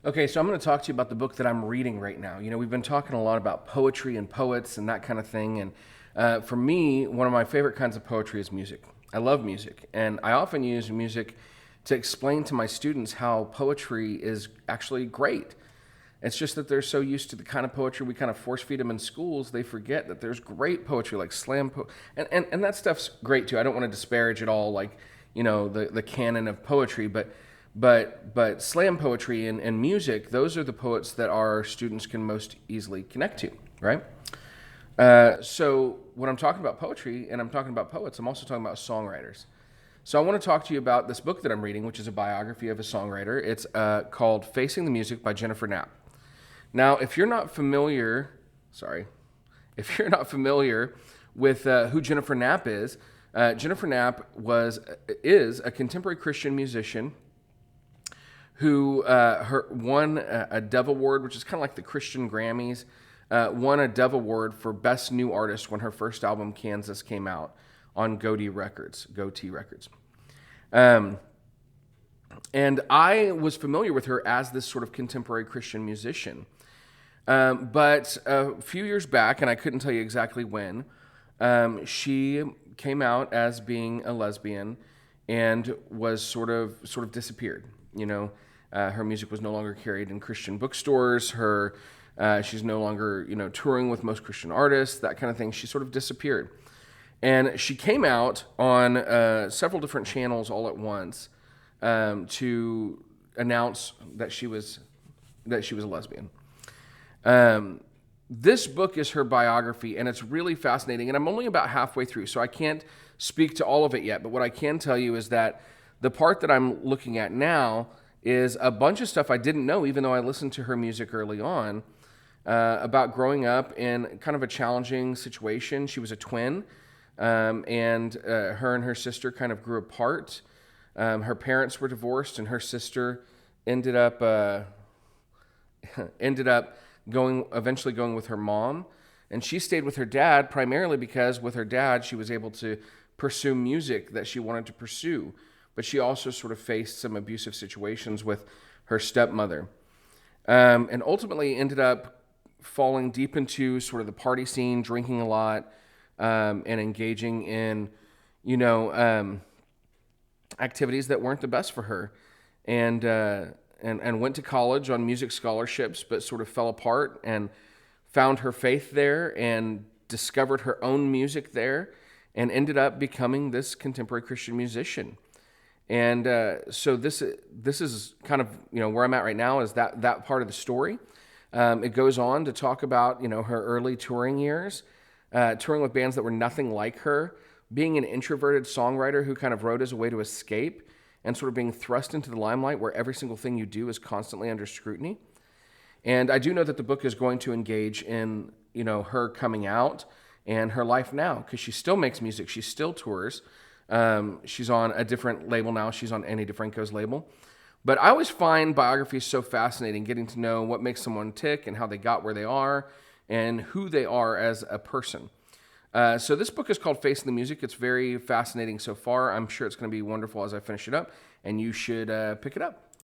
Okay, so I'm going to talk to you about the book that I'm reading right now. We've been talking a lot about poetry and poets and that kind of thing. And for me, one of my favorite kinds of poetry is music. I love music. And I often use music to explain to my students how poetry is actually great. It's just that they're so used to the kind of poetry we kind of force feed them in schools, they forget that there's great poetry like and that stuff's great too. I don't want to disparage at all, like, the canon of poetry, but slam poetry and music, those are the poets that our students can most easily connect to, right? So when I'm talking about poetry and I'm talking about poets, I'm also talking about songwriters. So I want to talk to you about this book that I'm reading, which is a biography of a songwriter. It's called Facing the Music by Jennifer Knapp. Now, if you're not familiar, if you're not familiar with who Jennifer Knapp is, Jennifer Knapp is a contemporary Christian musician who won a Dove Award, which is kind of like the Christian Grammys, won a Dove Award for Best New Artist when her first album, Kansas, came out on Goatee Records. And I was familiar with her as this sort of contemporary Christian musician. But a few years back, and I couldn't tell you exactly when, she came out as being a lesbian and was sort of disappeared. Her music was no longer carried in Christian bookstores. She's no longer, touring with most Christian artists, that kind of thing. She sort of disappeared. And she came out on several different channels all at once to announce that she was a lesbian. This book is her biography, and it's really fascinating. And I'm only about halfway through, so I can't speak to all of it yet. But what I can tell you is that the part that I'm looking at now is a bunch of stuff I didn't know, even though I listened to her music early on, about growing up in kind of a challenging situation. She was a twin, and her and her sister kind of grew apart. Her parents were divorced, and her sister ended up eventually going with her mom. And she stayed with her dad primarily because with her dad, she was able to pursue music that she wanted to pursue. But she also sort of faced some abusive situations with her stepmother. And ultimately ended up falling deep into sort of the party scene, drinking a lot, and engaging in, activities that weren't the best for her. And went to college on music scholarships, but sort of fell apart and found her faith there and discovered her own music there and ended up becoming this contemporary Christian musician. And so this is kind of, where I'm at right now is that part of the story. It goes on to talk about, her early touring years, touring with bands that were nothing like her, being an introverted songwriter who kind of wrote as a way to escape and sort of being thrust into the limelight where every single thing you do is constantly under scrutiny. And I do know that the book is going to engage in, her coming out and her life now, because she still makes music, she still tours. She's on a different label now. She's on Annie DeFranco's label. But I always find biographies so fascinating, getting to know what makes someone tick and how they got where they are and who they are as a person. So this book is called Facing the Music. It's very fascinating so far. I'm sure it's going to be wonderful as I finish it up, and you should pick it up.